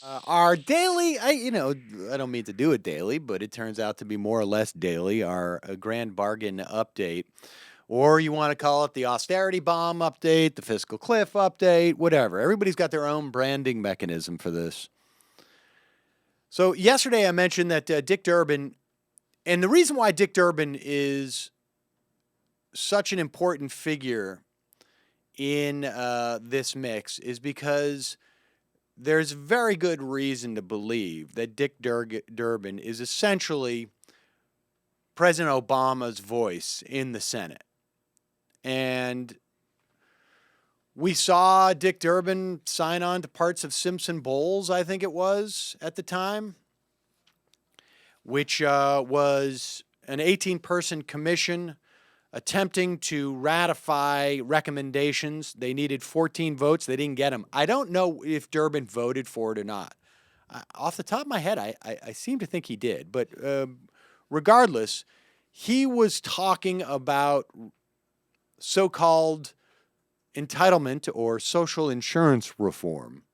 Our daily, I don't mean to do it daily, but it turns out to be more or less daily. Our grand bargain update, or you want to call it the austerity bomb update, the fiscal cliff update, whatever. Everybody's got their own branding mechanism for this. So yesterday I mentioned that Dick Durbin, and the reason why Dick Durbin is such an important figure in this mix is because there's very good reason to believe that Dick Durbin is essentially President Obama's voice in the Senate. And we saw Dick Durbin sign on to parts of Simpson Bowles, I think it was, at the time, which was an 18-person commission attempting to ratify recommendations. They needed 14 votes. They didn't get them. I don't know if Durbin voted for it or not. Off the top of my head, I seem to think he did. But regardless, he was talking about so-called entitlement or social insurance reform.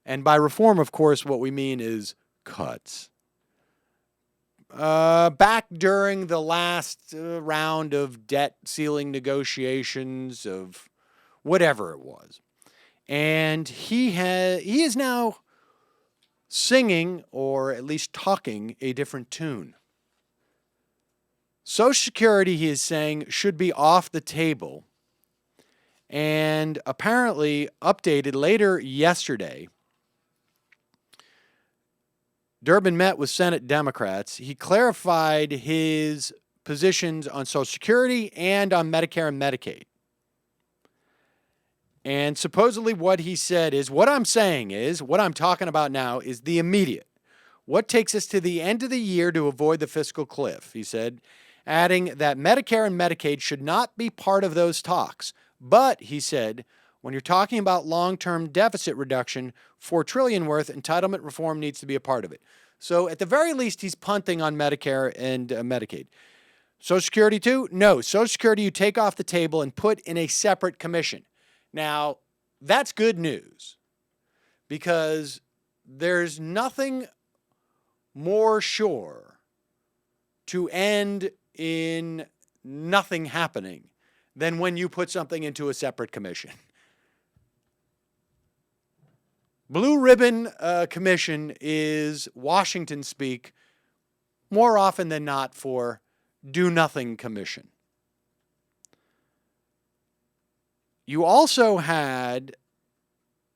And by reform, of course, what we mean is cuts. Back during the last round of debt ceiling negotiations of whatever it was. And he is now singing, or at least talking, a different tune. Social Security, he is saying, should be off the table. And apparently updated later yesterday, Durbin met with Senate Democrats. He clarified his positions on Social Security and on Medicare and Medicaid. And supposedly what he said is, what I'm talking about now is the immediate. What takes us to the end of the year to avoid the fiscal cliff, he said, adding that Medicare and Medicaid should not be part of those talks. But, he said, when you're talking about long-term deficit reduction, $4 trillion worth, entitlement reform needs to be a part of it. So at the very least, he's punting on Medicare and Medicaid. Social Security too? No. Social Security you take off the table and put in a separate commission. Now, that's good news because there's nothing more sure to end in nothing happening than when you put something into a separate commission. Blue Ribbon Commission is Washington speak more often than not for Do Nothing Commission. You also had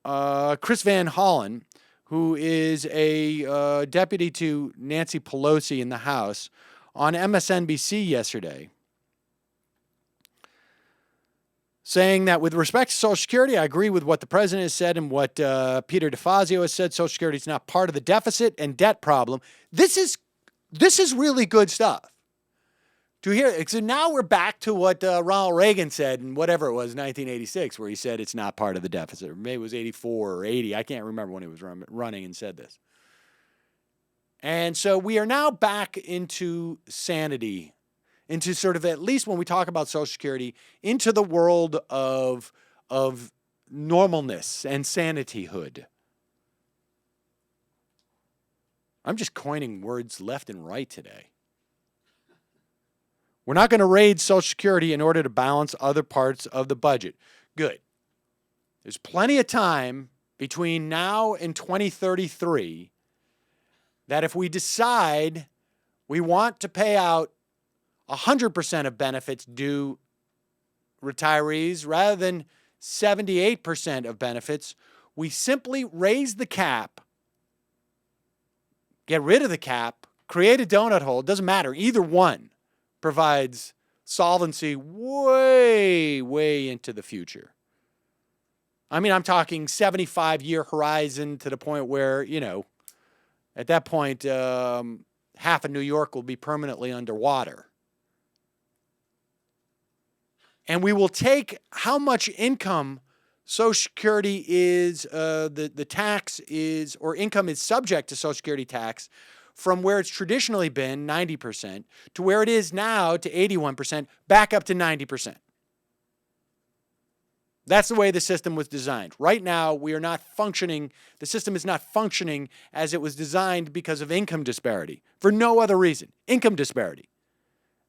Chris Van Hollen, who is a deputy to Nancy Pelosi in the House, on MSNBC yesterday, saying that with respect to Social Security, I agree with what the president has said and what Peter DeFazio has said. Social Security is not part of the deficit and debt problem. This is really good stuff to hear. So now we're back to what Ronald Reagan said in whatever it was, 1986, where he said it's not part of the deficit. Or maybe it was 84 or 80. I can't remember when he was running and said this. And so we are now back into sanity, into sort of, at least when we talk about Social Security, into the world of normalness and sanityhood. I'm just coining words left and right today. We're not going to raid Social Security in order to balance other parts of the budget. Good. There's plenty of time between now and 2033 that if we decide we want to pay out 100% of benefits due retirees rather than 78% of benefits, we simply raise the cap, get rid of the cap, create a donut hole. It doesn't matter. Either one provides solvency way, way into the future. I mean, I'm talking 75-year horizon to the point where, at that point, half of New York will be permanently underwater. And we will take how much income Social Security is, the tax is, or income is subject to Social Security tax from where it's traditionally been, 90%, to where it is now to 81%, back up to 90%. That's the way the system was designed. Right now, we are not functioning, the system is not functioning as it was designed because of income disparity, for no other reason. Income disparity.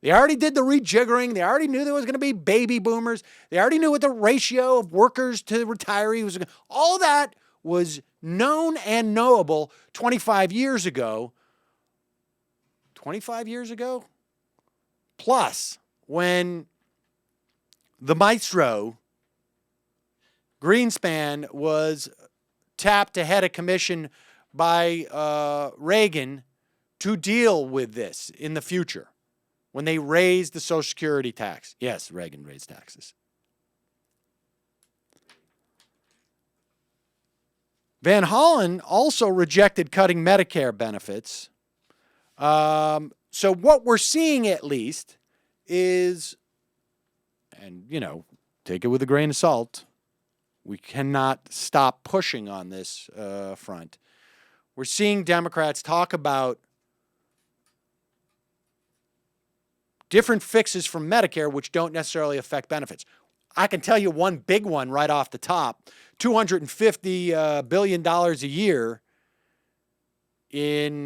They already did the rejiggering. They already knew there was going to be baby boomers. They already knew what the ratio of workers to retirees was. All that was known and knowable 25 years ago. 25 years ago? Plus, when the maestro Greenspan was tapped to head a commission by Reagan to deal with this in the future when they raised the Social Security tax. Yes, Reagan raised taxes. Van Hollen also rejected cutting Medicare benefits. So what we're seeing at least is, and take it with a grain of salt, we cannot stop pushing on this front. We're seeing Democrats talk about different fixes from Medicare which don't necessarily affect benefits. I can tell you one big one right off the top, $250 billion a year in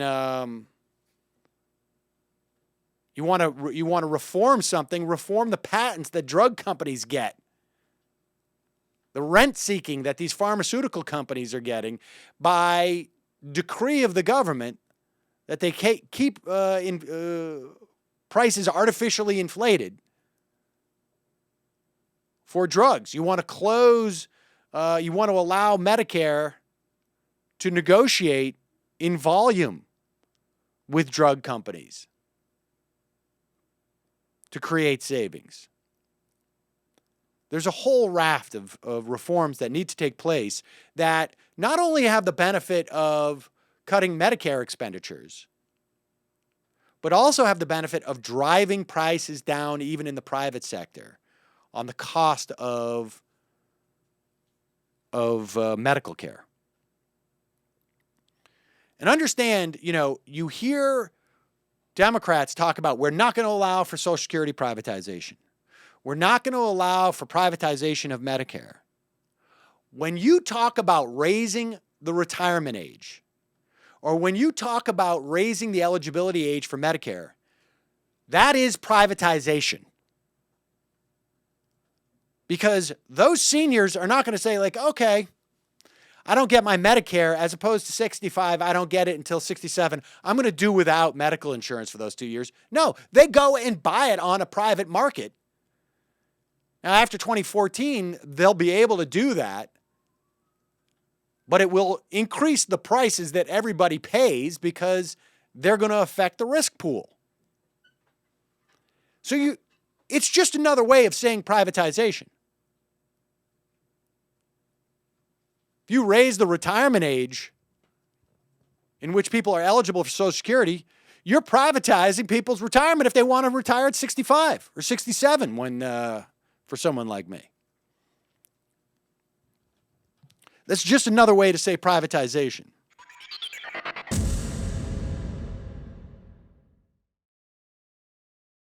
you want to reform something, reform the patents that drug companies get. The rent seeking that these pharmaceutical companies are getting by decree of the government that they keep prices artificially inflated for drugs. You want to close, you want to allow Medicare to negotiate in volume with drug companies to create savings. There's a whole raft of reforms that need to take place that not only have the benefit of cutting Medicare expenditures, but also have the benefit of driving prices down even in the private sector on the cost of medical care. And understand, you hear Democrats talk about we're not going to allow for Social Security privatization. We're not going to allow for privatization of Medicare. When you talk about raising the retirement age, or when you talk about raising the eligibility age for Medicare, that is privatization. Because those seniors are not going to say, okay, I don't get my Medicare as opposed to 65. I don't get it until 67. I'm going to do without medical insurance for those 2 years. No, they go and buy it on a private market. Now, after 2014, they'll be able to do that, but it will increase the prices that everybody pays because they're going to affect the risk pool. So it's just another way of saying privatization. If you raise the retirement age in which people are eligible for Social Security, you're privatizing people's retirement if they want to retire at 65 or 67 for someone like me. That's just another way to say privatization.